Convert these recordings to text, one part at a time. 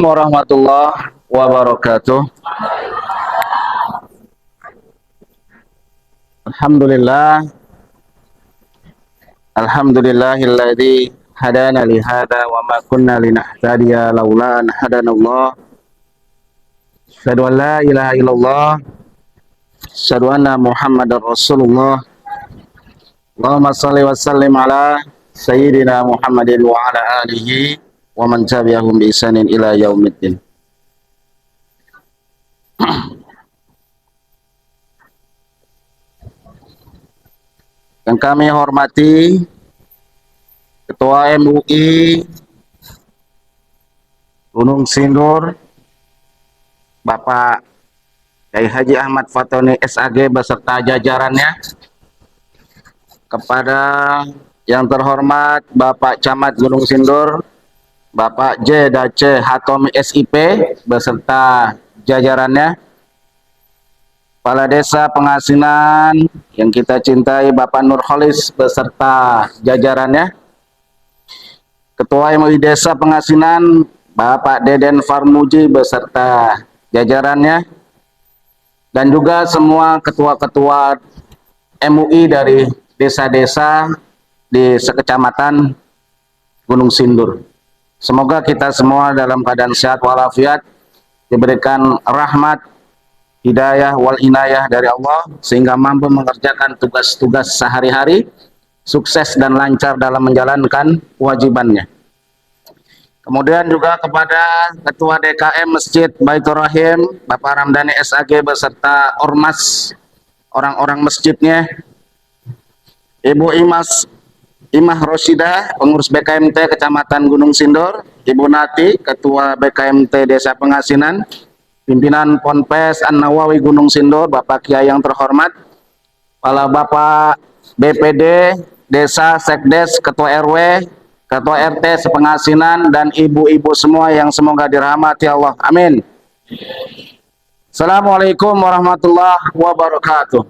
warahmatullahi wabarakatuh. Alhamdulillah, alhamdulillahilladzi hadana li hada wa ma kunna linahtadiya laula an hadanallah. Asyhadu an la ilaha illallah, asyhadu anna Muhammadar Rasulullah. Allahumma shalli wa sallim ala sayyidina Muhammadin wa ala alihi wa man tabi'ahum bi ihsanin ila yaumiddin. Yang kami hormati Ketua MUI Gunung Sindur Bapak Kyai Haji Ahmad Fatoni SAG beserta jajarannya, kepada yang terhormat Bapak Camat Gunung Sindur Bapak J. Dace Hatomi SIP beserta jajarannya, Kepala Desa Pengasinan yang kita cintai Bapak Nurholis beserta jajarannya, Ketua MUI Desa Pengasinan Bapak Deden Farmuji beserta jajarannya, dan juga semua ketua-ketua MUI dari desa-desa di sekecamatan Gunung Sindur. Semoga kita semua dalam keadaan sehat walafiat, diberikan rahmat, hidayah wal inayah dari Allah, sehingga mampu mengerjakan tugas-tugas sehari-hari, sukses dan lancar dalam menjalankan kewajibannya. Kemudian juga kepada Ketua DKM Masjid Baitur Rahim Bapak Ramdhani SAG beserta ormas orang-orang masjidnya, Ibu Imah Rosida pengurus BKMT Kecamatan Gunung Sindur, Ibu Nati Ketua BKMT Desa Pengasinan, pimpinan Ponpes An-Nawawi Gunung Sindur, Bapak Kiai yang terhormat, kepala Bapak BPD Desa, Sekdes, Ketua RW, Ketua RT Sepengasinan, dan ibu-ibu semua yang semoga dirahmati Allah. Amin. Assalamualaikum warahmatullahi wabarakatuh.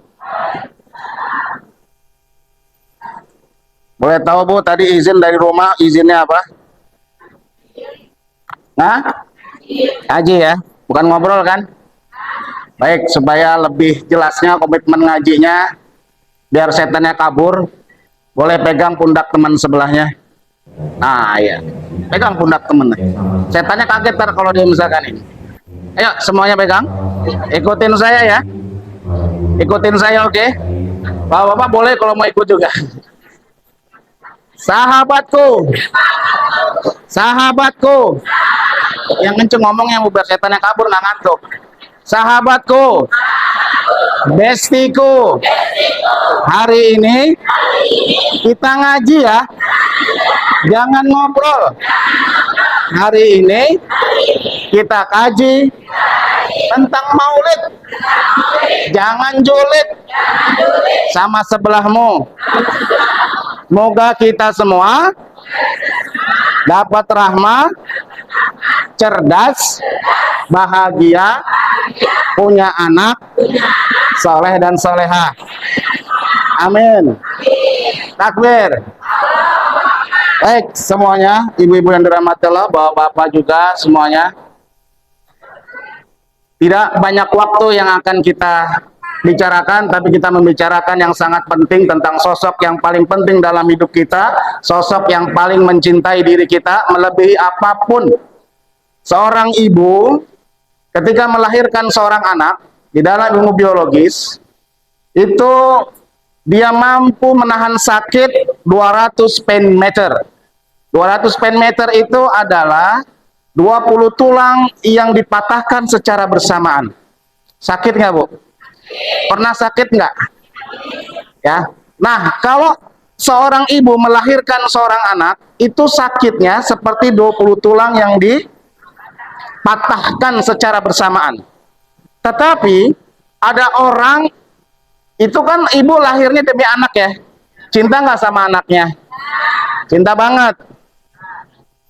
Boleh tahu Bu, tadi izin dari rumah, izinnya apa? Nah? Ngaji ya? Bukan ngobrol kan? Baik, supaya lebih jelasnya komitmen ngajinya, biar setannya kabur, boleh pegang pundak teman sebelahnya. Nah ya, pegang pundak temen. Setannya kaget ntar kalau dia misalkan ini. Ayo semuanya pegang, ikutin saya ya, ikutin saya, oke? Bapak-bapak boleh kalau mau ikut juga. Sahabatku, sahabatku, yang kenceng ngomong yang biar setannya kabur nggak ngantuk. Sahabatku, bestiku, hari ini kita ngaji ya, jangan ngobrol. Hari ini kita kaji tentang maulid, jangan julid sama sebelahmu. Semoga kita semua dapat rahmat, cerdas, bahagia, punya anak soleh dan soleha. Amin. Takbir. Baik semuanya, ibu-ibu yang dirahmati Allah, bapak-bapak juga semuanya. Tidak banyak waktu yang akan kita bicarakan, tapi kita membicarakan yang sangat penting tentang sosok yang paling penting dalam hidup kita, sosok yang paling mencintai diri kita melebihi apapun. Seorang ibu ketika melahirkan seorang anak, di dalam ilmu biologis itu dia mampu menahan sakit 200 pen meter. 200 pen meter itu adalah 20 tulang yang dipatahkan secara bersamaan. Sakit nggak Bu? Pernah sakit nggak? Ya. Nah, kalau seorang ibu melahirkan seorang anak, itu sakitnya seperti 20 tulang yang dipatahkan secara bersamaan. Tetapi ada orang, itu kan ibu lahirnya demi anak ya. Cinta nggak sama anaknya? Cinta banget.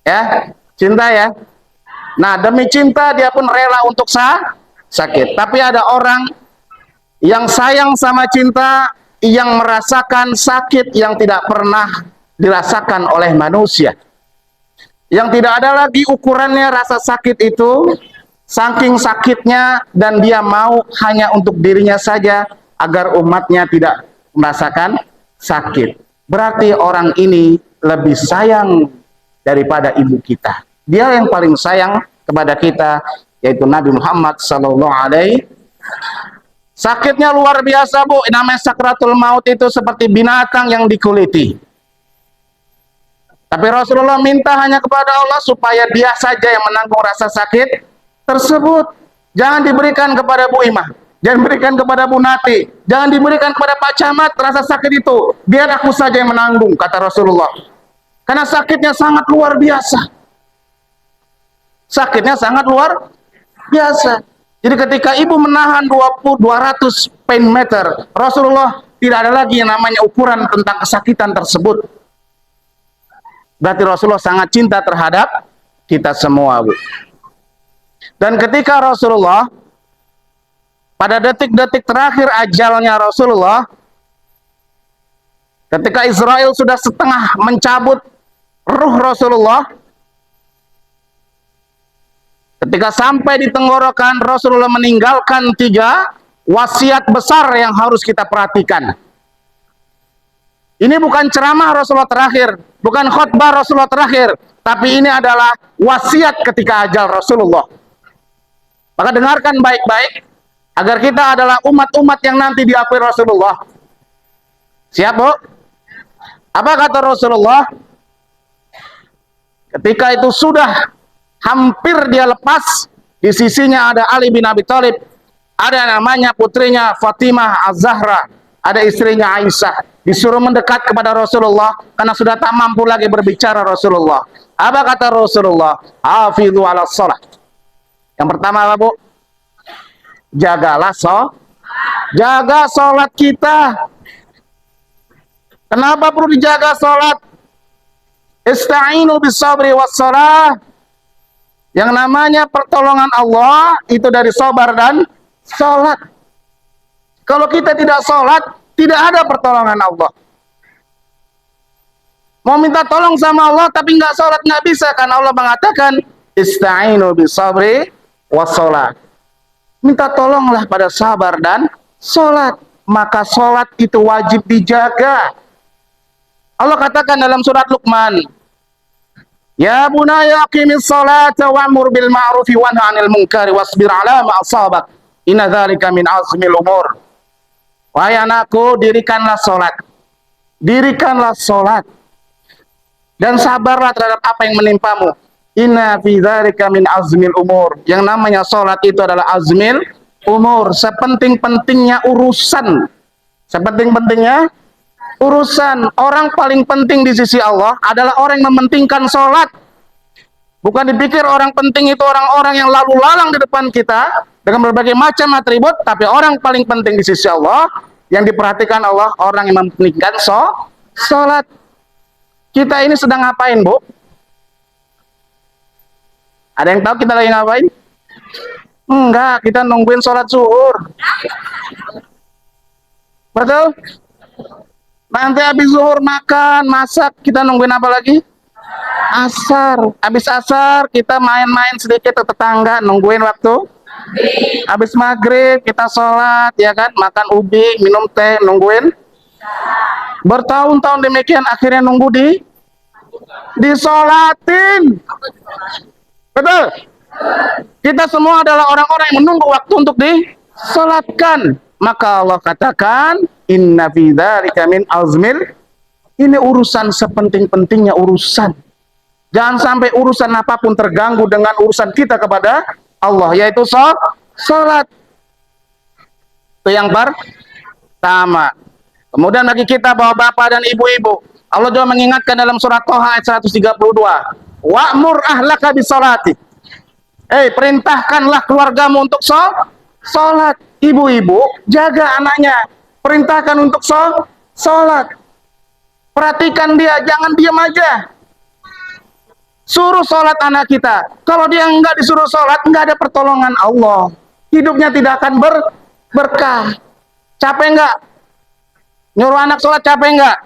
Ya, cinta ya. Nah, demi cinta dia pun rela untuk sakit. Tapi ada orang yang sayang sama cinta, yang merasakan sakit yang tidak pernah dirasakan oleh manusia. yang tidak ada lagi ukurannya rasa sakit itu, saking sakitnya, dan dia mau hanya untuk dirinya saja agar umatnya tidak merasakan sakit. Berarti orang ini lebih sayang daripada ibu kita. Dia yang paling sayang kepada kita, yaitu Nabi Muhammad sallallahu alaihi. Sakitnya luar biasa, Bu. Namanya sakratul maut itu seperti binatang yang dikuliti. Tapi Rasulullah minta hanya kepada Allah supaya dia saja yang menanggung rasa sakit tersebut. Jangan diberikan kepada Bu Imah, jangan diberikan kepada Bu Nati, jangan diberikan kepada Pak Camat rasa sakit itu. Biar aku saja yang menanggung, kata Rasulullah. Karena sakitnya sangat luar biasa. Sakitnya sangat luar biasa. Jadi ketika ibu menahan 200 pentameter, Rasulullah tidak ada lagi yang namanya ukuran tentang kesakitan tersebut. Berarti Rasulullah sangat cinta terhadap kita semua, Bu. Dan ketika Rasulullah pada detik-detik terakhir ajalnya Rasulullah, ketika Israel sudah setengah mencabut ruh Rasulullah, ketika sampai di tenggorokan, Rasulullah meninggalkan 3 wasiat besar yang harus kita perhatikan. Ini bukan ceramah Rasulullah terakhir, bukan khutbah Rasulullah terakhir, tapi ini adalah wasiat ketika ajal Rasulullah. Maka dengarkan baik-baik, agar kita adalah umat-umat yang nanti diakui Rasulullah. Siap, Bu? Apa kata Rasulullah? Ketika itu sudah hampir dia lepas, di sisinya ada Ali bin Abi Thalib, ada namanya putrinya Fatimah Az-Zahra, ada istrinya Aisyah. Disuruh mendekat kepada Rasulullah karena sudah tak mampu lagi berbicara Rasulullah. Apa kata Rasulullah? Hafidhu ala shalah. Yang pertama apa, Bu? Jagalah jaga sholat kita. Kenapa perlu dijaga sholat? Ista'inu bisabri wassalah. Yang namanya pertolongan Allah itu dari sabar dan sholat. Kalau kita tidak sholat, tidak ada pertolongan Allah. Mau minta tolong sama Allah tapi nggak sholat, nggak bisa, karena Allah mengatakan ista'inu bisabri wassalah. Minta tolonglah pada sabar dan sholat. Maka sholat itu wajib dijaga. Allah katakan dalam surat Luqman, ya bunaya aqimis sholata wa'mur bil ma'rufi wanha 'anil munkari wasbir 'ala ma asabak. Inna dzalika min azmil umur. Wahai anakku, dirikanlah sholat. Dirikanlah sholat. Dan sabarlah terhadap apa yang menimpamu. Inna fi dzalika min azmil umur. Yang namanya sholat itu adalah azmil umur. Sepenting-pentingnya urusan. Sepenting-pentingnya urusan. Orang paling penting di sisi Allah adalah orang yang mementingkan sholat. Bukan dipikir orang penting itu orang-orang yang lalu lalang di depan kita dengan berbagai macam atribut, tapi orang paling penting di sisi Allah yang diperhatikan Allah, orang yang mementingkan sholat. Kita ini sedang ngapain, Bu? Ada yang tahu kita lagi ngapain? Enggak, kita nungguin sholat zuhur. Betul? Nanti habis zuhur makan, masak, kita nungguin apa lagi? Asar. Habis asar kita main-main sedikit ke tetangga, nungguin waktu. Habis maghrib kita sholat, ya kan, makan ubi, minum teh, nungguin. Bertahun-tahun demikian, akhirnya nunggu disolatin. Betul? Kita semua adalah orang-orang yang menunggu waktu untuk disolatkan. Maka Allah katakan, inna fi dzalika min azmil. Ini urusan sepenting-pentingnya urusan. Jangan sampai urusan apapun terganggu dengan urusan kita kepada Allah, yaitu sholat. Itu yang pertama. Kemudian bagi kita bapak-bapak dan ibu-ibu, Allah juga mengingatkan dalam surat Toha ayat 132. Wa'mur ahlaka bisolati. Perintahkanlah keluargamu untuk sholat. Ibu-ibu, jaga anaknya. Perintahkan untuk sholat. Perhatikan dia, jangan diam aja. Suruh sholat anak kita. Kalau dia enggak disuruh sholat, enggak ada pertolongan Allah. Hidupnya tidak akan berkah. Capek enggak? Nyuruh anak sholat capek enggak?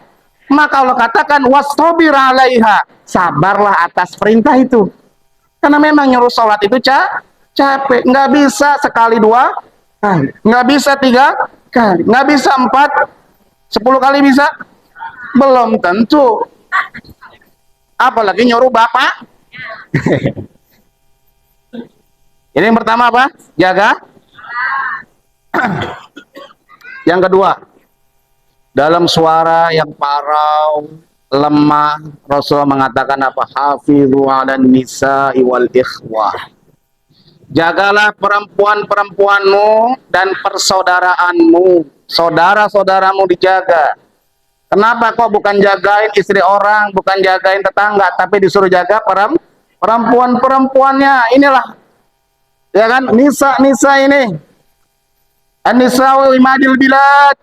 Maka Allah katakan wastabir 'alaiha, sabarlah atas perintah itu. Karena memang nyuruh sholat itu capek, nggak bisa sekali 2 kali, nggak bisa 3 kali, nggak bisa 4, 10 kali bisa? Belum tentu. Apalagi nyuruh bapak. Ini yang pertama apa? Jaga. Yang kedua, dalam suara yang parau, lemah, Rasulullah mengatakan apa? Hafizu 'alan nisa'i wal ikhwah. Jagalah perempuan-perempuanmu dan persaudaraanmu. Saudara-saudaramu dijaga. Kenapa kok bukan jagain istri orang, bukan jagain tetangga, tapi disuruh jaga perempuan-perempuannya? Inilah, ya kan, nisa ini. An-nisa'u imadil bilad.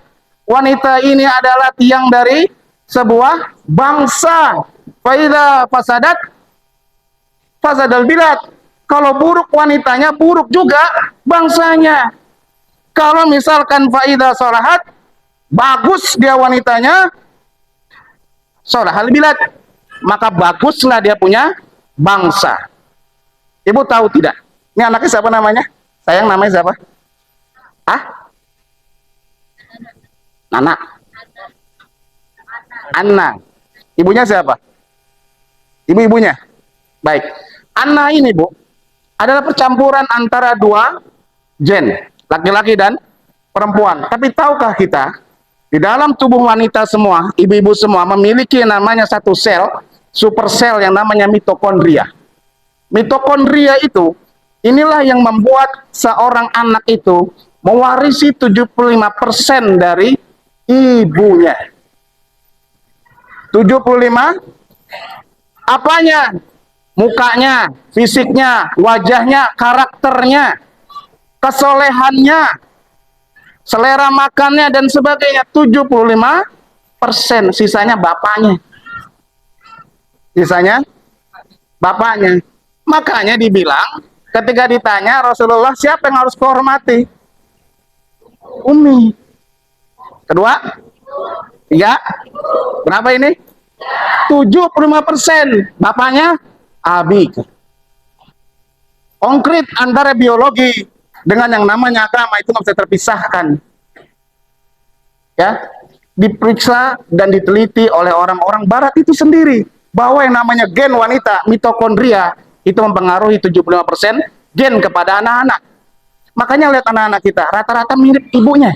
Wanita ini adalah tiang dari sebuah bangsa. Faidha fasadat fasadal bilad. Kalau buruk wanitanya, buruk juga bangsanya. Kalau misalkan faidha sholahat, bagus dia wanitanya, sholahal bilad, maka baguslah dia punya bangsa. Ibu tahu tidak? Ini anaknya siapa namanya? Sayang, namanya siapa? Ah? Nana. Anna. Ibunya siapa? Ibu-ibunya. Baik. Anna ini, Bu, adalah percampuran antara 2 gen, laki-laki dan perempuan. Tapi tahukah kita, di dalam tubuh wanita semua, ibu-ibu semua memiliki namanya satu sel, super sel yang namanya mitokondria. Mitokondria itu, inilah yang membuat seorang anak itu mewarisi 75% dari ibunya. 75 apanya? Mukanya, fisiknya, wajahnya, karakternya, kesolehannya, selera makannya, dan sebagainya. 75%, sisanya bapaknya. Sisanya bapaknya. Makanya dibilang, ketika ditanya Rasulullah, siapa yang harus kehormati? Umi. Kedua? 3? Berapa ini? 75%. Bapaknya Abi. Konkret antara biologi dengan yang namanya agama itu nggak bisa terpisahkan. Ya, diperiksa dan diteliti oleh orang-orang Barat itu sendiri bahwa yang namanya gen wanita, mitokondria, itu mempengaruhi 75% gen kepada anak-anak. Makanya lihat anak-anak kita, rata-rata mirip ibunya.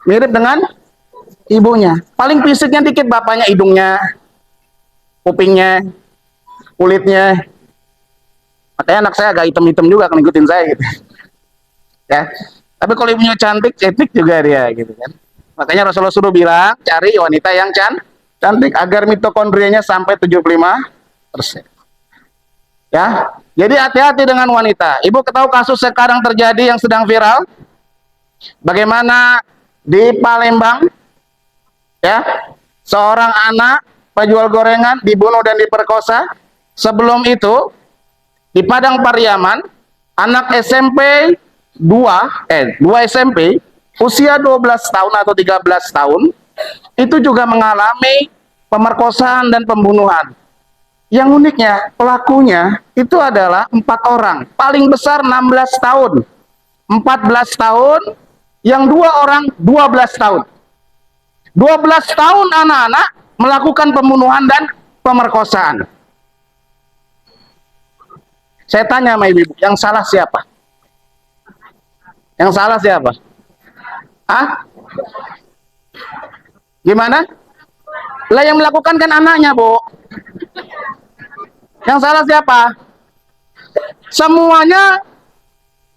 Mirip dengan ibunya. Paling fisiknya dikit bapaknya, hidungnya, kupingnya, kulitnya. Makanya anak saya agak hitam-hitam juga kan ngikutin saya gitu. Ya. Tapi kalau ibunya cantik juga dia gitu kan. Makanya Rasulullah suruh bilang, cari wanita yang cantik agar mitokondrianya sampai 75%. Ya. Jadi hati-hati dengan wanita. Ibu tahu kasus sekarang terjadi yang sedang viral? Bagaimana di Palembang, ya, seorang anak penjual gorengan dibunuh dan diperkosa. Sebelum itu di Padang Pariaman, anak SMP 2 SMP usia 12 tahun atau 13 tahun itu juga mengalami pemerkosaan dan pembunuhan. Yang uniknya, pelakunya itu adalah 4 orang, paling besar 16 tahun, 14 tahun, yang 2 orang 12 tahun. 12 tahun anak-anak melakukan pembunuhan dan pemerkosaan. Saya tanya sama ibu, yang salah siapa? Yang salah siapa? Hah? Gimana? Lah yang melakukan kan anaknya, Bu. Yang salah siapa? Semuanya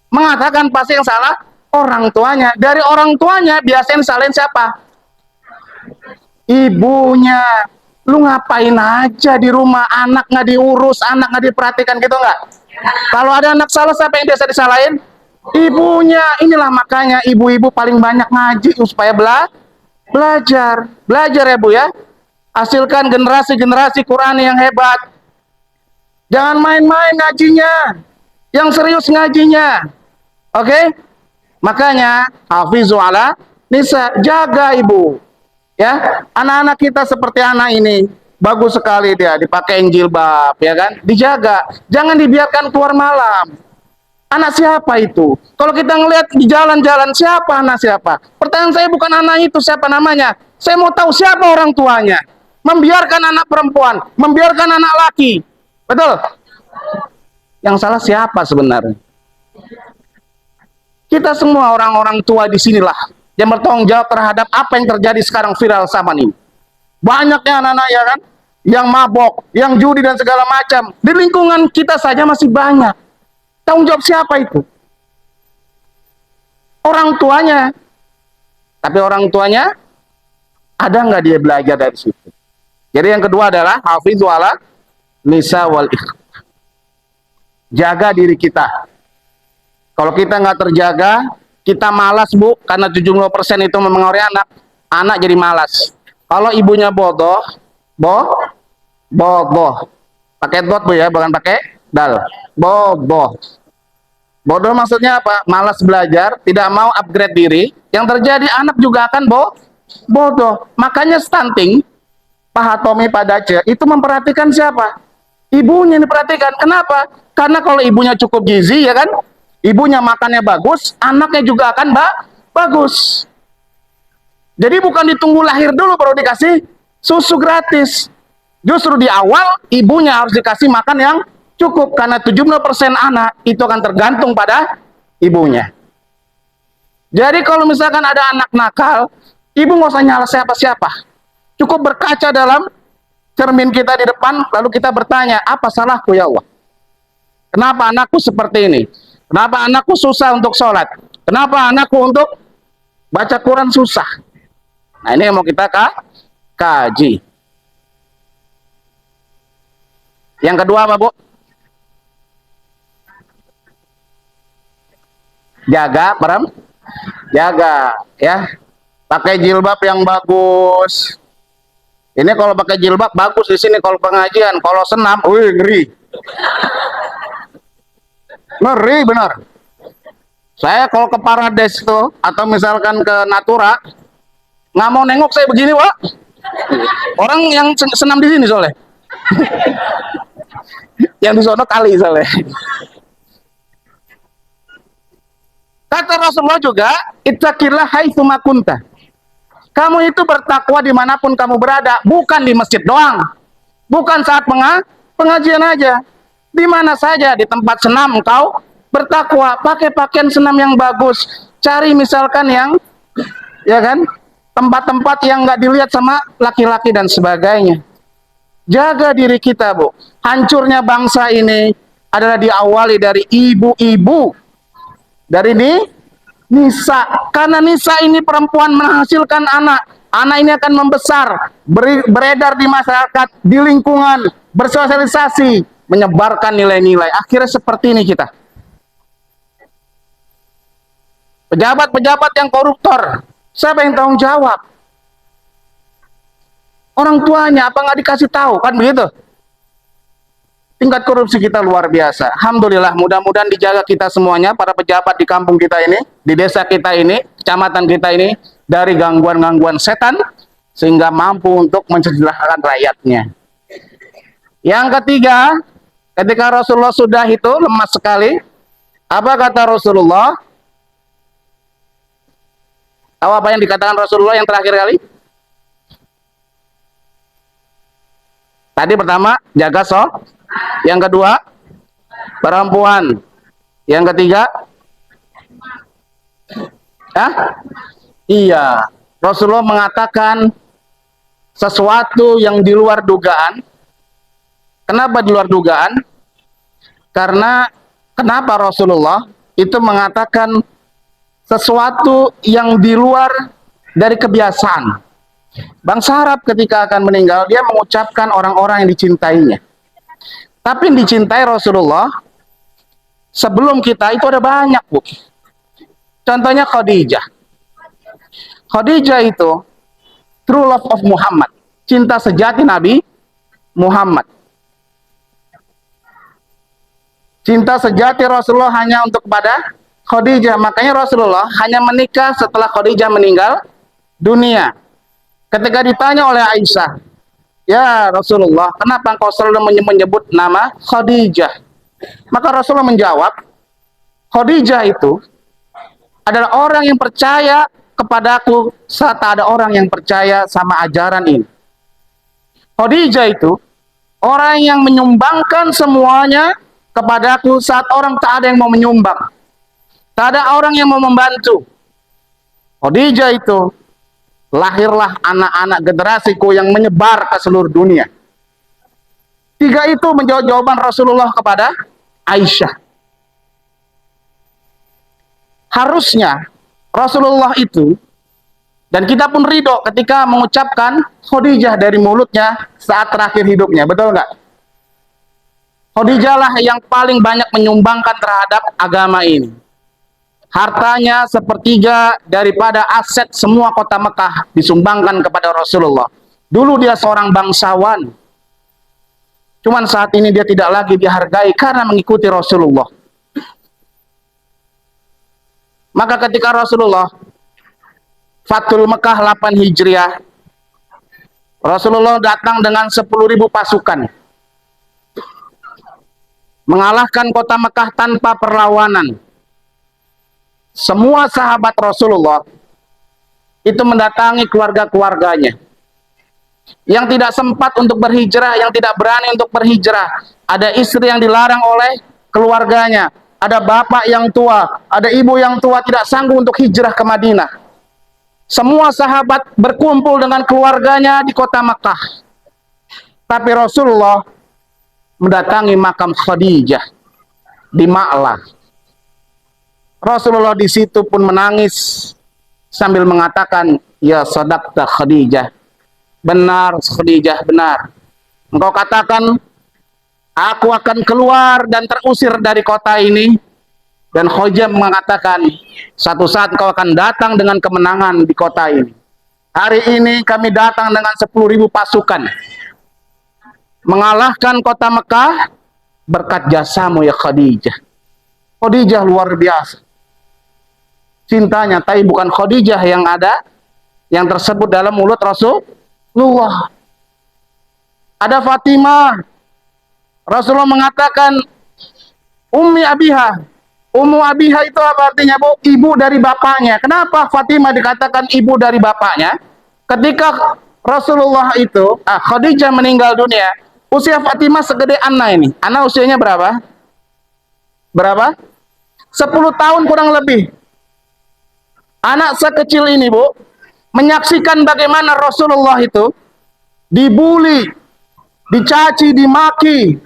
mengatakan pasti yang salah orang tuanya. Dari orang tuanya biasanya salahin siapa? Ibunya. Lu ngapain aja di rumah, anak nggak diurus, anak nggak diperhatikan gitu nggak? Kalau ada anak salah, siapa yang biasa disalahin? Ibunya. Inilah makanya ibu-ibu paling banyak ngaji supaya belajar ya Bu ya. Hasilkan generasi-generasi Quran yang hebat. Jangan main-main ngajinya, yang serius ngajinya. Oke? Makanya hafizu ala nisa, jaga ibu. Ya, anak-anak kita seperti anak ini bagus sekali, dia dipakai jilbab, ya kan, dijaga, jangan dibiarkan keluar malam. Anak siapa itu? Kalau kita ngelihat di jalan-jalan, siapa anak siapa? Pertanyaan saya bukan anak itu siapa namanya, saya mau tahu siapa orang tuanya. Membiarkan anak perempuan, membiarkan anak laki, betul? Yang salah siapa sebenarnya? Kita semua orang-orang tua di sinilah yang bertanggung jawab terhadap apa yang terjadi sekarang viral zaman ini. Banyaknya anak-anak, ya kan, yang mabok, yang judi dan segala macam. Di lingkungan kita saja masih banyak. Tanggung jawab siapa itu? Orang tuanya. Tapi orang tuanya ada nggak dia belajar dari situ? Jadi yang kedua adalah hafizu ala nisa wal ikhwah. Jaga diri kita. Kalau kita nggak terjaga, kita malas, Bu, karena 70% itu mempengaruhi anak. Anak jadi malas. Kalau ibunya bodoh, bodoh. Pakai dot, Bu, ya, bukan pakai dal. Bodoh. Bodoh maksudnya apa? Malas belajar, tidak mau upgrade diri. Yang terjadi anak juga akan bodoh. Makanya stunting, Pak Hatomi, Pak Dace, itu memperhatikan siapa? Ibunya diperhatikan. Kenapa? Karena kalau ibunya cukup gizi, ya kan? Ibunya makannya bagus, anaknya juga akan bagus. Jadi bukan ditunggu lahir dulu baru dikasih susu gratis. Justru di awal ibunya harus dikasih makan yang cukup, karena 70% anak itu akan tergantung pada ibunya. Jadi kalau misalkan ada anak nakal, ibu nggak usah nyala siapa-siapa. Cukup berkaca dalam cermin kita di depan, lalu kita bertanya, apa salahku ya Allah? Kenapa anakku seperti ini? Kenapa anakku susah untuk sholat? Kenapa anakku untuk baca Quran susah? Nah, ini yang mau kita kaji. Yang kedua apa, Bu? Jaga, jaga, ya. Pakai jilbab yang bagus. Ini kalau pakai jilbab bagus di sini kalau pengajian. Kalau senam, wih, ngeri. Ngeri benar. Saya kalau ke Parades itu, atau misalkan ke Natura, nggak mau nengok saya begini, Pak. Orang yang senam di sini soalnya. Yang di sono kali soalnya. Kata Rasulullah juga, ittaqillah haitsu ma kunta. Kamu itu bertakwa dimanapun kamu berada, bukan di masjid doang, bukan saat pengajian aja. Di mana saja, di tempat senam engkau bertakwa, pakai pakaian senam yang bagus, cari misalkan yang, ya kan, tempat-tempat yang nggak dilihat sama laki-laki dan sebagainya. Jaga diri kita, Bu. Hancurnya bangsa ini adalah diawali dari ibu-ibu, dari nisa. Karena nisa ini perempuan menghasilkan anak. Anak ini akan membesar, beredar di masyarakat, di lingkungan, bersosialisasi, menyebarkan nilai-nilai. Akhirnya seperti ini kita. Pejabat-pejabat yang koruptor, siapa yang tanggung jawab? Orang tuanya, apa nggak dikasih tahu? Kan begitu. Tingkat korupsi kita luar biasa. Alhamdulillah, mudah-mudahan dijaga kita semuanya, para pejabat di kampung kita ini, di desa kita ini, kecamatan kita ini, dari gangguan-gangguan setan, sehingga mampu untuk mensejahterakan rakyatnya. Yang ketiga, ketika Rasulullah sudah itu lemas sekali, apa kata Rasulullah? Tahu apa yang dikatakan Rasulullah yang terakhir kali? Tadi pertama, jaga yang kedua, perempuan. Yang ketiga, iya, Rasulullah mengatakan sesuatu yang di luar dugaan. Kenapa di luar dugaan? Karena kenapa Rasulullah itu mengatakan sesuatu yang di luar dari kebiasaan. Bangsa Arab ketika akan meninggal, dia mengucapkan orang-orang yang dicintainya. Tapi yang dicintai Rasulullah sebelum kita itu ada banyak, Bu. Contohnya Khadijah. Khadijah itu true love of Muhammad, cinta sejati Nabi Muhammad. Cinta sejati Rasulullah hanya untuk kepada Khadijah. Makanya Rasulullah hanya menikah setelah Khadijah meninggal dunia. Ketika ditanya oleh Aisyah, "Ya Rasulullah, kenapa engkau selalu menyebut nama Khadijah?" Maka Rasulullah menjawab, "Khadijah itu adalah orang yang percaya kepadaku saat ada orang yang percaya sama ajaran ini. Khadijah itu orang yang menyumbangkan semuanya kepadaku saat orang tak ada yang mau menyumbang. Tak ada orang yang mau membantu. Khadijah itu lahirlah anak-anak generasiku yang menyebar ke seluruh dunia." Tiga itu menjawab jawaban Rasulullah kepada Aisyah. Harusnya Rasulullah itu dan kita pun ridho ketika mengucapkan Khadijah dari mulutnya saat terakhir hidupnya, betul nggak? Khadijah lah yang paling banyak menyumbangkan terhadap agama ini. Hartanya sepertiga daripada aset semua kota Mekah disumbangkan kepada Rasulullah. Dulu dia seorang bangsawan. Cuman saat ini dia tidak lagi dihargai karena mengikuti Rasulullah. Maka ketika Rasulullah Fathul Mekah 8 Hijriah, Rasulullah datang dengan 10.000 pasukan. Mengalahkan kota Mekah tanpa perlawanan. Semua sahabat Rasulullah itu mendatangi keluarga-keluarganya. Yang tidak sempat untuk berhijrah, yang tidak berani untuk berhijrah. Ada istri yang dilarang oleh keluarganya. Ada bapak yang tua, ada ibu yang tua tidak sanggup untuk hijrah ke Madinah. Semua sahabat berkumpul dengan keluarganya di kota Makkah. Tapi Rasulullah mendatangi makam Khadijah di Ma'lah. Rasulullah di situ pun menangis sambil mengatakan, "Ya sadaqta Khadijah." Benar Khadijah, benar. Engkau katakan aku akan keluar dan terusir dari kota ini. Dan Khadijah mengatakan, satu saat kau akan datang dengan kemenangan di kota ini. Hari ini kami datang dengan 10.000 pasukan. Mengalahkan kota Mekah berkat jasamu ya Khadijah. Khadijah luar biasa. Cintanya, tapi bukan Khadijah yang ada, yang tersebut dalam mulut Rasulullah. Ada Fatimah. Rasulullah mengatakan, Ummi Abiha. Ummu Abiha itu apa artinya, Bu? Ibu dari bapaknya. Kenapa Fatimah dikatakan ibu dari bapaknya? Ketika Rasulullah itu, Khadijah meninggal dunia, usia Fatimah segede Anna ini. Anna usianya berapa? Berapa? 10 tahun kurang lebih. Anak sekecil ini, Bu, menyaksikan bagaimana Rasulullah itu dibully, dicaci, dimaki,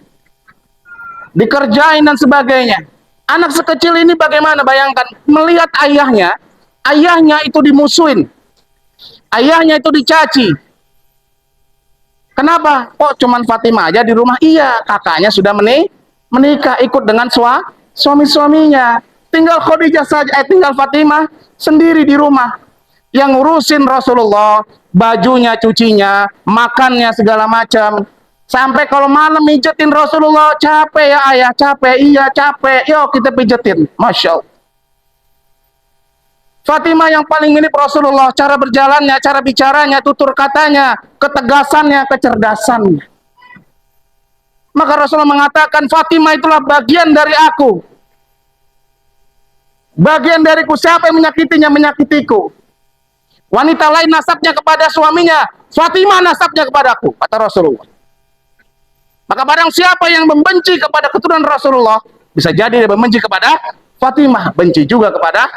dikerjain dan sebagainya. Anak sekecil ini bagaimana, bayangkan, melihat ayahnya itu dimusuhin, ayahnya itu dicaci. Kenapa? Kok cuman Fatimah aja di rumah? Iya, kakaknya sudah menikah, ikut dengan suami-suaminya. Tinggal Khadijah saja, tinggal Fatimah sendiri di rumah. Yang ngurusin Rasulullah, bajunya, cucinya, makannya, segala macam. Sampai kalau malam mijetin Rasulullah, capek ya ayah, capek, iya capek, yuk kita pijetin. Masya Allah. Fatimah yang paling mirip Rasulullah, cara berjalannya, cara bicaranya, tutur katanya, ketegasannya, kecerdasannya. Maka Rasulullah mengatakan, Fatimah itulah bagian dari aku. Bagian dariku, siapa yang menyakitinya, menyakitiku. Wanita lain nasabnya kepada suaminya, Fatimah nasabnya kepadaku, kata Rasulullah. Maka barang siapa yang membenci kepada keturunan Rasulullah, bisa jadi dia membenci kepada Fatimah, benci juga kepada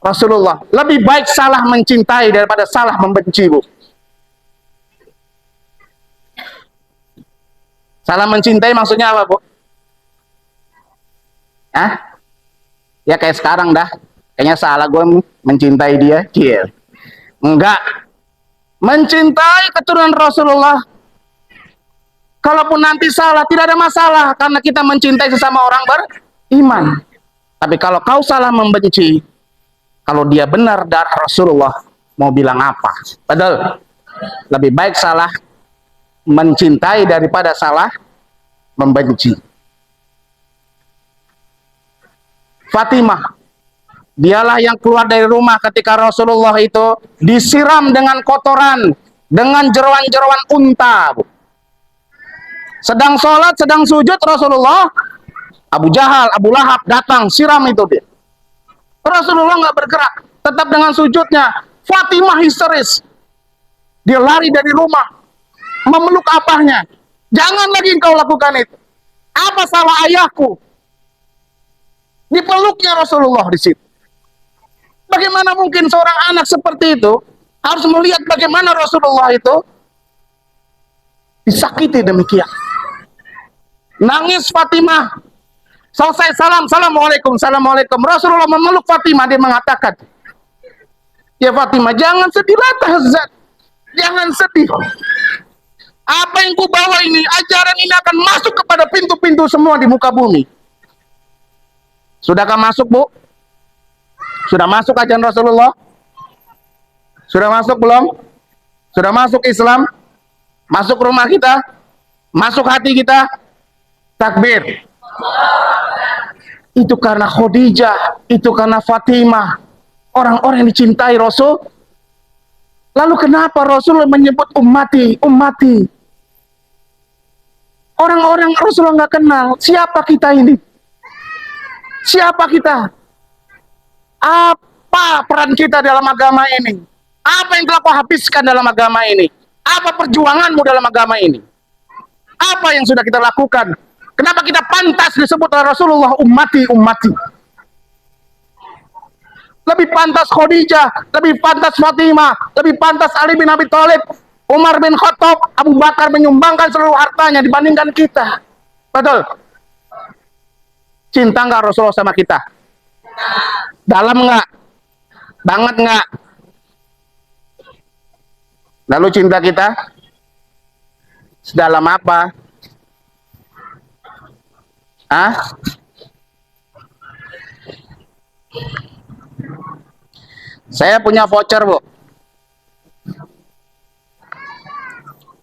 Rasulullah. Lebih baik salah mencintai daripada salah membenci, Bu. Salah mencintai maksudnya apa, Bu? Hah? Ya kayak sekarang dah. Kayaknya salah gue mencintai dia. Ciel. Enggak. Mencintai keturunan Rasulullah, kalaupun nanti salah, tidak ada masalah, karena kita mencintai sesama orang beriman. Tapi kalau kau salah membenci, kalau dia benar dari Rasulullah, mau bilang apa? Padahal lebih baik salah mencintai daripada salah membenci. Fatimah, dialah yang keluar dari rumah ketika Rasulullah itu disiram dengan kotoran, dengan jeroan-jeroan unta, Bu. Sedang sholat, sedang sujud Rasulullah, Abu Jahal, Abu Lahab datang, siram itu dia. Rasulullah nggak bergerak, tetap dengan sujudnya. Fatimah histeris, dia lari dari rumah, memeluk abahnya. Jangan lagi engkau lakukan itu. Apa salah ayahku? Dipeluknya Rasulullah di situ. Bagaimana mungkin seorang anak seperti itu harus melihat bagaimana Rasulullah itu disakiti demikian. Nangis Fatimah. Selesai salam, assalamualaikum, assalamualaikum. Rasulullah memeluk Fatimah, dia mengatakan, ya Fatimah, jangan sedih lah tahzan. Jangan sedih. Apa yang ku bawa ini, ajaran ini akan masuk kepada pintu-pintu semua di muka bumi. Sudahkah masuk, Bu? Sudah masuk ajaran Rasulullah? Sudah masuk belum? Sudah masuk Islam? Masuk rumah kita? Masuk hati kita? Takbir. Itu karena Khadijah, itu karena Fatimah, orang-orang yang dicintai Rasul. Lalu kenapa Rasul menyebut ummati, ummati? Orang-orang Rasulullah nggak kenal. Siapa kita ini? Siapa kita? Apa peran kita dalam agama ini? Apa yang telah kau habiskan dalam agama ini? Apa perjuanganmu dalam agama ini? Apa yang sudah kita lakukan? Kenapa kita pantas disebut oleh Rasulullah ummati, ummati? Lebih pantas Khadijah, lebih pantas Fatimah, lebih pantas Ali bin Abi Thalib, Umar bin Khattab, Abu Bakar menyumbangkan seluruh hartanya dibandingkan kita. Betul? Cinta nggak Rasulullah sama kita? Dalam nggak? Banget nggak? Lalu cinta kita sedalam apa? Ah? Saya punya voucher, Bu.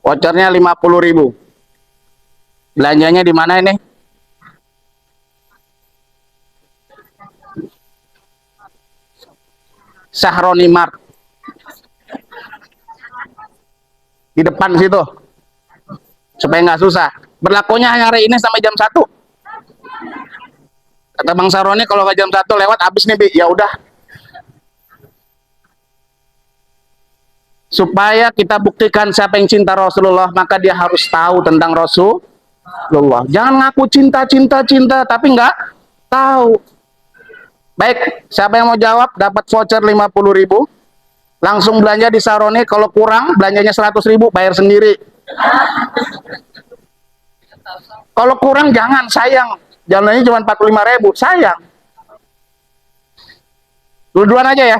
Vouchernya 50.000. Belanjanya di mana ini? Sahroni Mart. Di depan situ. Supaya nggak susah. Berlakunya hanya hari ini sampai jam 1. Kata Bang Saroni, kalau nggak jam 1 lewat habis nih, Bi. Ya udah. Supaya kita buktikan siapa yang cinta Rasulullah, maka dia harus tahu tentang Rasulullah. Jangan ngaku cinta, tapi nggak tahu. Baik, siapa yang mau jawab dapat voucher 50.000. Langsung belanja di Saroni. Kalau kurang, belanjanya 100.000, bayar sendiri. Kalau kurang jangan, sayang. Jalannya cuma 45.000, sayang. Dua-duaan aja ya.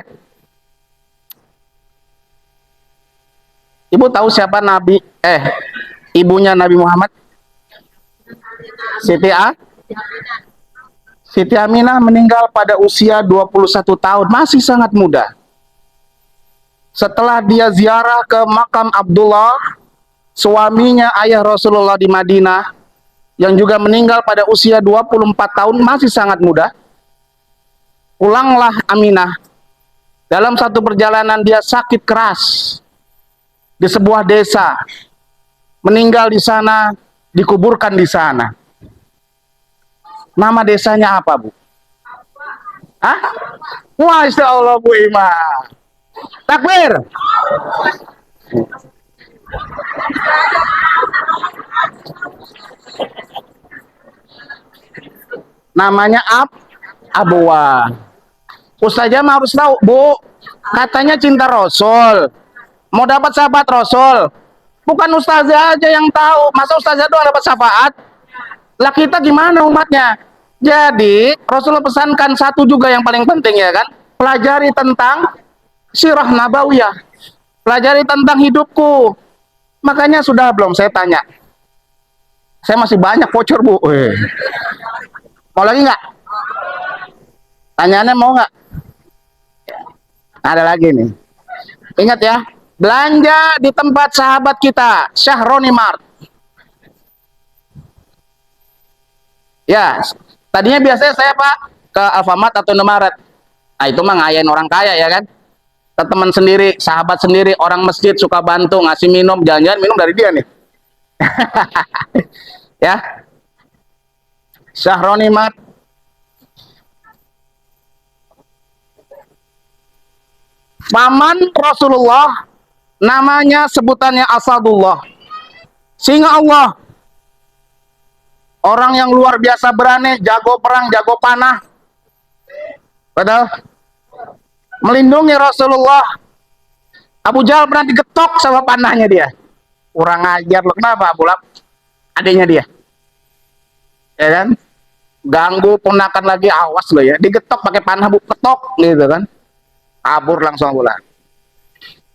Ibu tahu siapa ibunya Nabi Muhammad? Siti Aminah meninggal pada usia 21 tahun, masih sangat muda. Setelah dia ziarah ke makam Abdullah, suaminya ayah Rasulullah di Madinah, yang juga meninggal pada usia 24 tahun, masih sangat muda. Pulanglah Aminah. Dalam satu perjalanan dia sakit keras di sebuah desa, meninggal di sana, dikuburkan di sana. Nama desanya apa, Bu? Hah? Masya Allah, Bu Ima. Takbir. Namanya Abwa. Ustazah mah harus tahu, Bu. Katanya cinta Rasul. Mau dapat sahabat Rasul. Bukan ustazah aja yang tahu. Masa ustazah doang dapat syafaat? Lah kita gimana umatnya? Jadi Rasulullah pesankan satu juga yang paling penting, ya kan? Pelajari tentang sirah nabawiyah. Pelajari tentang hidupku. Makanya sudah belum saya tanya. Saya masih banyak voucher, Bu. Mau lagi nggak? Tanyaannya mau nggak? Ada lagi nih. Ingat ya, belanja di tempat sahabat kita, Sahroni Mart. Ya, tadinya biasanya saya Pak ke Alfamart atau Indomaret. Nah itu mah ngayain orang kaya, ya kan? teman sendiri, sahabat sendiri, orang masjid suka bantu, ngasih minum, jangan-jangan minum dari dia nih. Ya, Syahronimat. Paman Rasulullah, namanya sebutannya Asadullah. Singa Allah. Orang yang luar biasa berani, jago perang, jago panah. Padahal melindungi Rasulullah. Abu Jahal pernah digetok sama panahnya dia. Kurang ajar loh. Kenapa Abu Lahab? Adiknya dia. Ya kan? Ganggu ponakan lagi, awas loh ya. Digetok pakai panah, bu, ketok gitu kan. Kabur langsung Abu Lahab.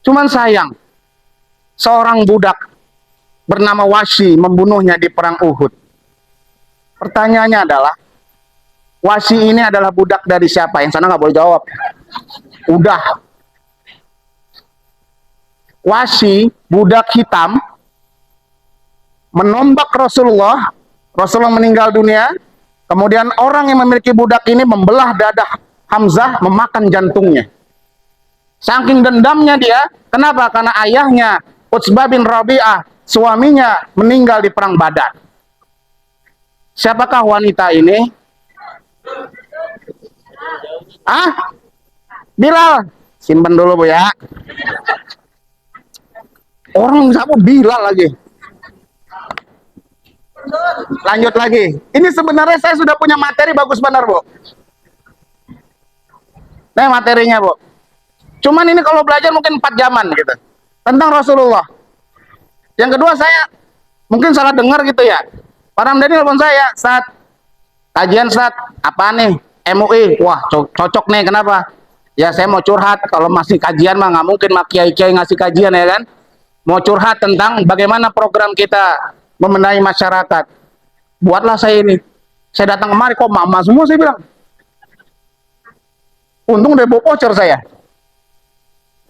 Cuman sayang, seorang budak bernama Wahsy membunuhnya di perang Uhud. Pertanyaannya adalah, Wahsy ini adalah budak dari siapa? Yang sana nggak boleh jawab. Udah. Wahsy, budak hitam, menombak Rasulullah. Rasulullah meninggal dunia. Kemudian orang yang memiliki budak ini membelah dada Hamzah, memakan jantungnya. Saking dendamnya dia, kenapa? Karena ayahnya Utsbah bin Rabi'ah, suaminya meninggal di perang Badar. Siapakah wanita ini? Bilal. Simpen dulu Bu ya. Orang siapa Bilal lagi. Lanjut lagi. Ini sebenarnya saya sudah punya materi bagus benar Bu. Nah materinya Bu. Cuman ini kalau belajar mungkin 4 jaman gitu. Tentang Rasulullah. Yang kedua saya mungkin salah dengar gitu ya. Pak Ramdhani telepon saya saat kajian saat apa nih? MUI. Wah cocok nih, kenapa? Ya saya mau curhat. Kalau masih kajian mah nggak mungkin mak kiai-kiai ngasih kajian ya kan. Mau curhat tentang bagaimana program kita membenahi masyarakat. Buatlah saya ini. Saya datang kemari kok mama semua saya bilang. Untung udah bawa voucher saya.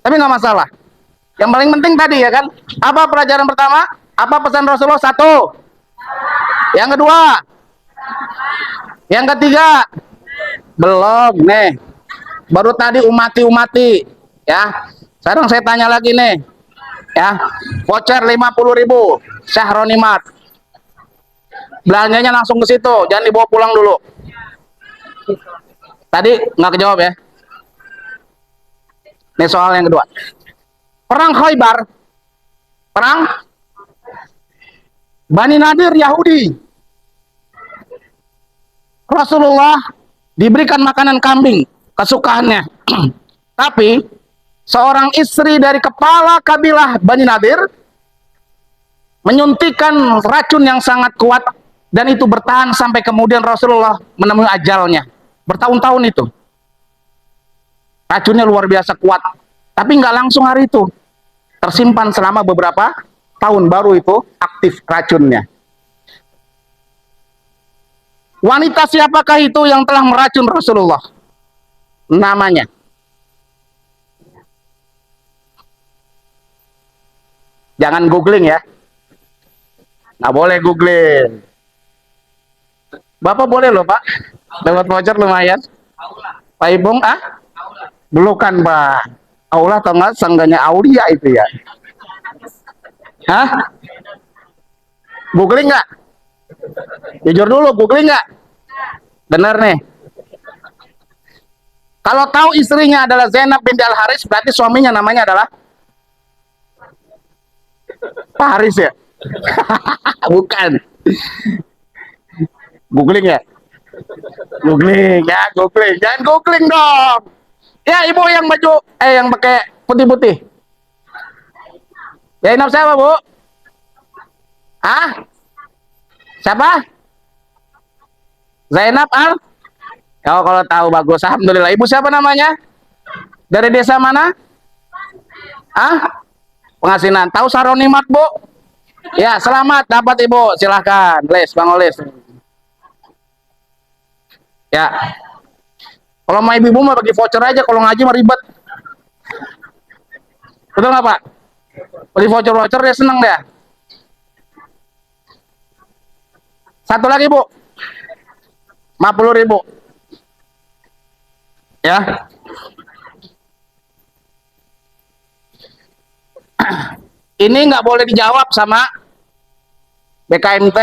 Tapi nggak masalah. Yang paling penting tadi ya kan, apa pelajaran pertama? Apa pesan Rasulullah? 1. Yang kedua? Yang ketiga? Belum nih. Baru tadi umati ya. Sekarang saya tanya lagi nih. Ya, voucher 50.000 Syahronimat. Belanjanya langsung ke situ, jangan dibawa pulang dulu. Tadi nggak kejawab ya. Ini soal yang kedua. Perang Khaybar. Perang Bani Nadir Yahudi. Rasulullah diberikan makanan kambing kesukaannya. Tapi seorang istri dari kepala kabilah Bani Nadir menyuntikkan racun yang sangat kuat dan itu bertahan sampai kemudian Rasulullah menemui ajalnya. Bertahun-tahun itu. Racunnya luar biasa kuat, tapi nggak langsung hari itu, tersimpan selama beberapa tahun, baru itu aktif racunnya. Wanita siapakah itu yang telah meracun Rasulullah? Namanya jangan googling ya, nggak boleh googling. Bapak boleh loh Pak, dapat voucher lumayan. Pak Ibung Belukan Pak. Allah atau enggak sangganya Aulia itu ya. Hah? Googling nggak? Jujur dulu, googling nggak? Bener nih. Kalau tahu istrinya adalah Zainab binti Al-Haris, berarti suaminya namanya adalah Pak Haris ya? Bukan. Googling ya? Googling ya, googling. Jangan googling dong. Ya ibu yang baju yang pakai putih-putih. Ya inap siapa Bu? Siapa? Zainab Al? Kalau tahu bagus. Alhamdulillah. Ibu siapa namanya? Dari desa mana? Pengasinan. Tahu Syahronimat Bu? Ya selamat dapat Ibu. Silahkan. Les, Bang Oles. Ya. Kalau mau ibu mah bagi voucher aja, kalau ngaji mah ribet. Betul nggak Pak? Beli voucher dia seneng deh. Satu lagi Bu, 50.000. Ya. Ini nggak boleh dijawab sama BKMT,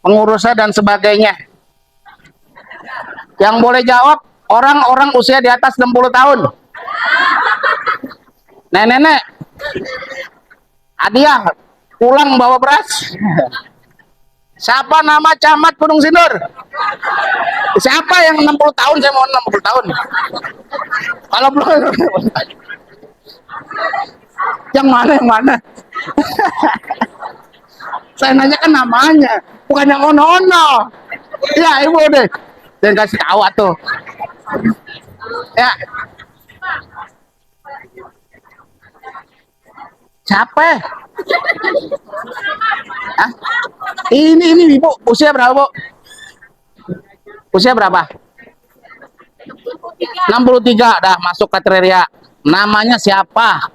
pengurusnya dan sebagainya. Yang boleh jawab orang-orang usia di atas 60 tahun. Nenek-nenek, hadiah pulang bawa beras. Siapa nama camat Gunung Sindur? Siapa yang 60 tahun? Saya mau 60 tahun. Kalau belum, yang mana yang mana? Saya nanya kan namanya, bukan yang ono-ono. Ya ibu deh, jangan kasih tahu tuh. Ya, siapa? Hah? Ini ibu usia berapa bu? Usia berapa? 63 dah masuk kriteria. Namanya siapa?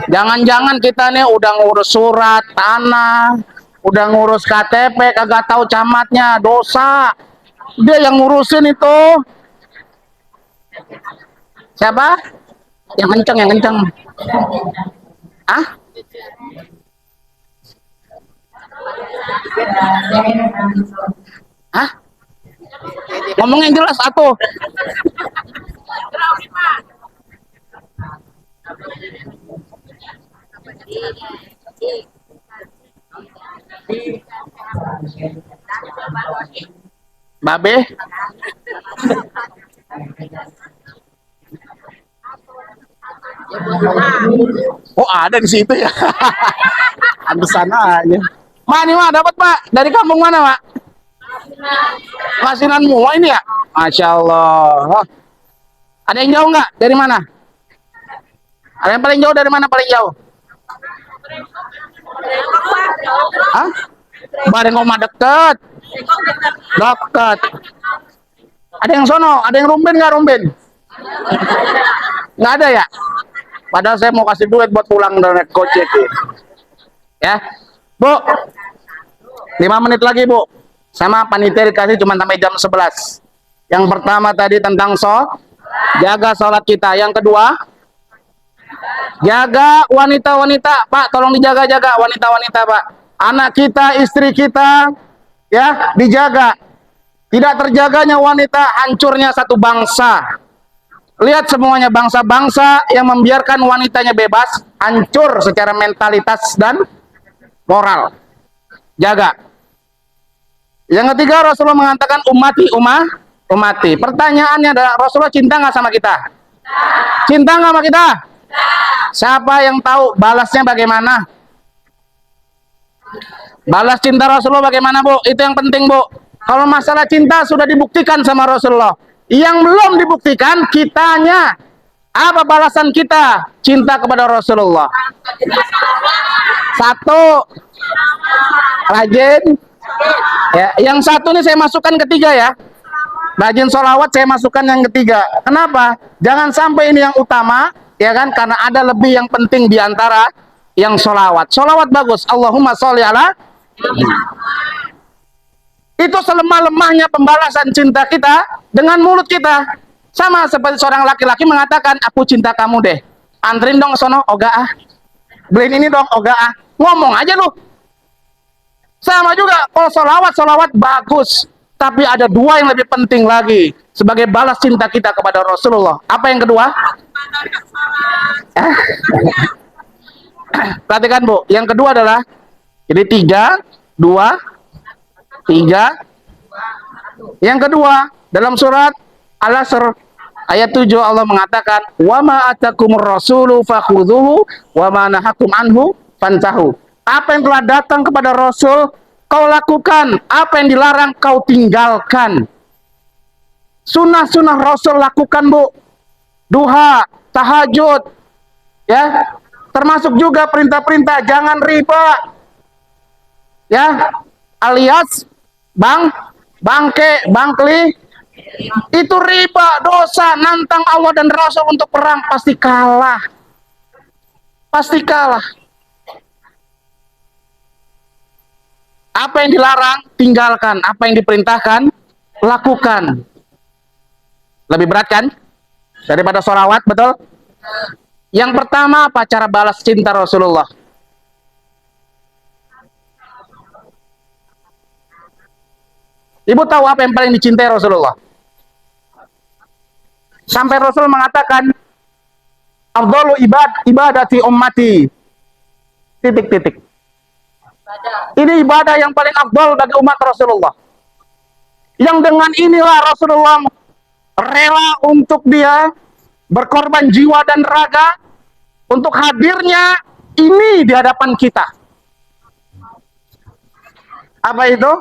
Jangan-jangan kita nih udah ngurus surat tanah, udah ngurus KTP, kagak tahu camatnya, dosa. Dia yang ngurusin itu. Siapa? Yang kenceng, yang kenceng. Ah? Hah? Ngomong yang jelas atuh. Babe. Oh ada di situ ya. Ada sana aja. Mak ini mah dapat pak dari kampung mana pak? Masinanmu ini ya. Masya Allah. Ada yang jauh nggak? Dari mana? Ada yang paling jauh dari mana paling jauh? Hah? Barengoma deket. Deket. Ada yang sono, ada yang rumben nggak rumben? Nggak ada ya? Padahal saya mau kasih duit buat pulang naik gojek. Ya, Bu. 5 menit lagi Bu. Sama panitia dikasih cuma sampai jam 11. Yang pertama tadi tentang jaga sholat kita. Yang kedua, jaga wanita-wanita. Pak, tolong dijaga-jaga wanita-wanita Pak. Anak kita, istri kita, ya dijaga. Tidak terjaganya wanita, hancurnya satu bangsa. Lihat semuanya bangsa-bangsa yang membiarkan wanitanya bebas, hancur secara mentalitas dan moral. Jaga. Yang ketiga, Rasulullah mengatakan umati. Pertanyaannya adalah, Rasulullah cinta nggak sama kita? Cinta nggak sama kita? Siapa yang tahu balasnya bagaimana? Balas cinta Rasulullah bagaimana Bu? Itu yang penting Bu. Kalau masalah cinta sudah dibuktikan sama Rasulullah. Yang belum dibuktikan kitanya. Apa balasan kita cinta kepada Rasulullah? Satu, rajin. Ya, yang satu nih saya masukkan ketiga ya. Rajin sholawat saya masukkan yang ketiga. Kenapa? Jangan sampai ini yang utama, ya kan? Karena ada lebih yang penting di antara yang sholawat. Sholawat bagus. Allahumma sholli ala. Itu selemah-lemahnya pembalasan cinta kita dengan mulut kita. Sama seperti seorang laki-laki mengatakan, aku cinta kamu deh. Antrin dong sono, oga ah. Beliin ini dong, oga ah. Ngomong aja lu. Sama juga, kalau sholawat bagus. Tapi ada dua yang lebih penting lagi. Sebagai balas cinta kita kepada Rasulullah. Apa yang kedua? Perhatikan Bu, yang kedua adalah, jadi 3, 2, 3. Yang kedua, dalam surat Al-Asr ayat 7 Allah mengatakan, "Wa ma atakumur rasulu fakhudhuhu wa ma nahakum anhu fantahu." Apa yang telah datang kepada Rasul kau lakukan, apa yang dilarang kau tinggalkan. Sunnah-sunnah Rasul lakukan Bu. Duha, tahajud, ya. Termasuk juga perintah-perintah jangan riba. Ya, alias bangkli itu riba, dosa, nantang Allah dan Rasul untuk perang, pasti kalah. Pasti kalah. Apa yang dilarang, tinggalkan. Apa yang diperintahkan, lakukan. Lebih berat kan? Daripada sholawat, betul? Yang pertama, apa cara balas cinta Rasulullah? Ibu tahu apa yang paling dicintai Rasulullah? Sampai Rasul mengatakan, afdalu ibadati ummati. Titik-titik. Ini ibadah yang paling afdal bagi umat Rasulullah. Yang dengan inilah Rasulullah rela untuk dia berkorban jiwa dan raga untuk hadirnya ini di hadapan kita. Apa itu?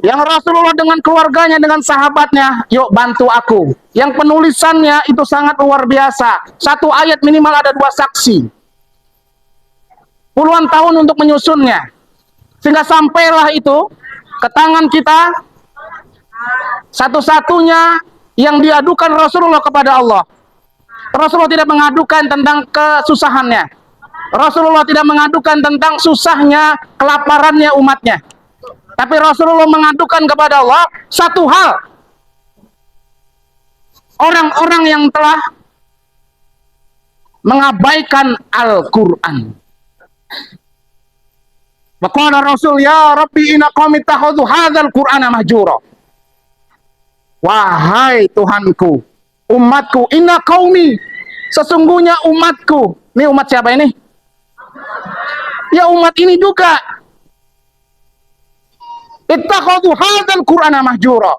Yang Rasulullah dengan keluarganya, dengan sahabatnya, yuk bantu aku. Yang penulisannya itu sangat luar biasa. Satu ayat minimal ada 2 saksi. Puluhan tahun untuk menyusunnya. Sehingga sampailah itu ke tangan kita. Satu-satunya yang diadukan Rasulullah kepada Allah. Rasulullah tidak mengadukan tentang kesusahannya. Rasulullah tidak mengadukan tentang susahnya, kelaparannya umatnya. Tapi Rasulullah mengadukan kepada Allah satu hal. Orang-orang yang telah mengabaikan Al-Quran. Maka Rasul, ya Rabbi inna qaumi takhadhu hadzal Qur'ana mahjura. Wahai Tuhanku, umatku, inna qaumi, sesungguhnya umatku. Ini umat siapa ini? Ya umat ini juga. Ittakhadhu hadzal Qur'ana mahjura.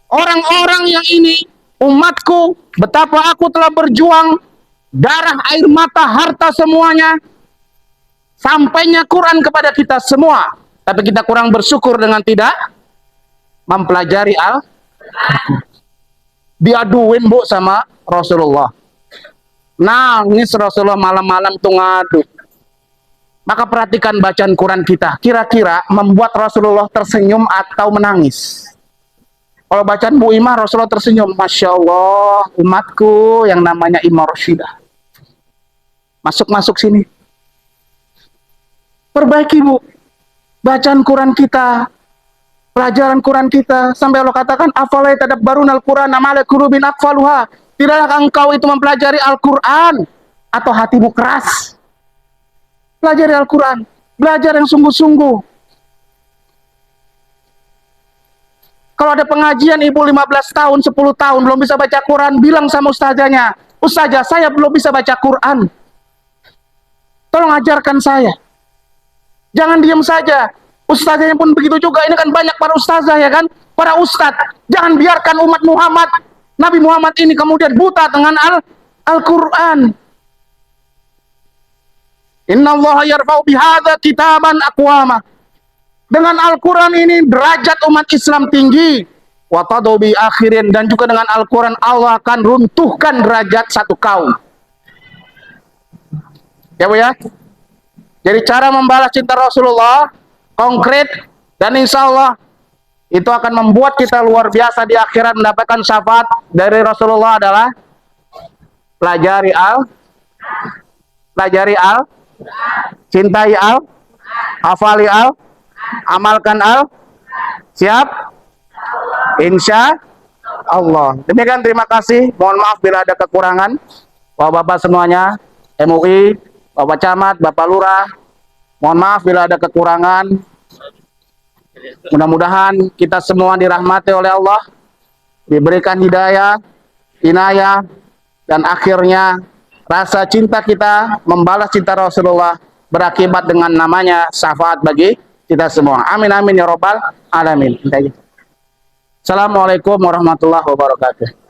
Orang-orang yang ini, umatku, betapa aku telah berjuang, darah, air mata, harta semuanya, sampainya Quran kepada kita semua. Tapi kita kurang bersyukur dengan tidak mempelajari diaduin bu sama Rasulullah. Nangis Rasulullah malam-malam tuh ngadu. Maka perhatikan bacaan Quran kita. Kira-kira membuat Rasulullah tersenyum atau menangis? Kalau bacaan Bu Imah, Rasulullah tersenyum. Masya Allah, umatku yang namanya Imam Rashidah. Masuk-masuk sini. Perbaiki Bu. Bacaan Quran kita. Pelajaran Quran kita. Sampai Allah katakan, afalai tadabbarun al-Quran amala qulubin aqfaluha. Tidakkah engkau itu mempelajari Al-Quran? Atau hatimu keras? Pelajari Al-Quran, belajar yang sungguh-sungguh. Kalau ada pengajian ibu 15 tahun, 10 tahun belum bisa baca Quran, bilang sama ustazanya, ustazah saya belum bisa baca Quran, tolong ajarkan saya. Jangan diam saja. Ustazahnya pun begitu juga. Ini kan banyak para ustazah ya kan, para ustadz. Jangan biarkan umat Muhammad, Nabi Muhammad ini kemudian buta dengan Al-Quran. Inna Allah yarfa'u bihadza kitaban aqwama. Dengan Al-Quran ini derajat umat Islam tinggi. Wa tadau bi akhirin, dan juga dengan Al-Quran Allah akan runtuhkan derajat satu kaum. Ya Bu ya. Jadi cara membalas cinta Rasulullah konkret, dan insya Allah itu akan membuat kita luar biasa di akhirat mendapatkan syafaat dari Rasulullah adalah pelajari cintai hafali amalkan siap, insya Allah. Demikian, terima kasih. Mohon maaf bila ada kekurangan. Bapak-bapak semuanya, MUI, Bapak Camat, Bapak Lurah, mohon maaf bila ada kekurangan. Mudah-mudahan kita semua dirahmati oleh Allah, diberikan hidayah, inayah, dan akhirnya rasa cinta kita membalas cinta Rasulullah berakibat dengan namanya syafaat bagi kita semua. Amin amin ya robbal alamin. Assalamualaikum warahmatullahi wabarakatuh.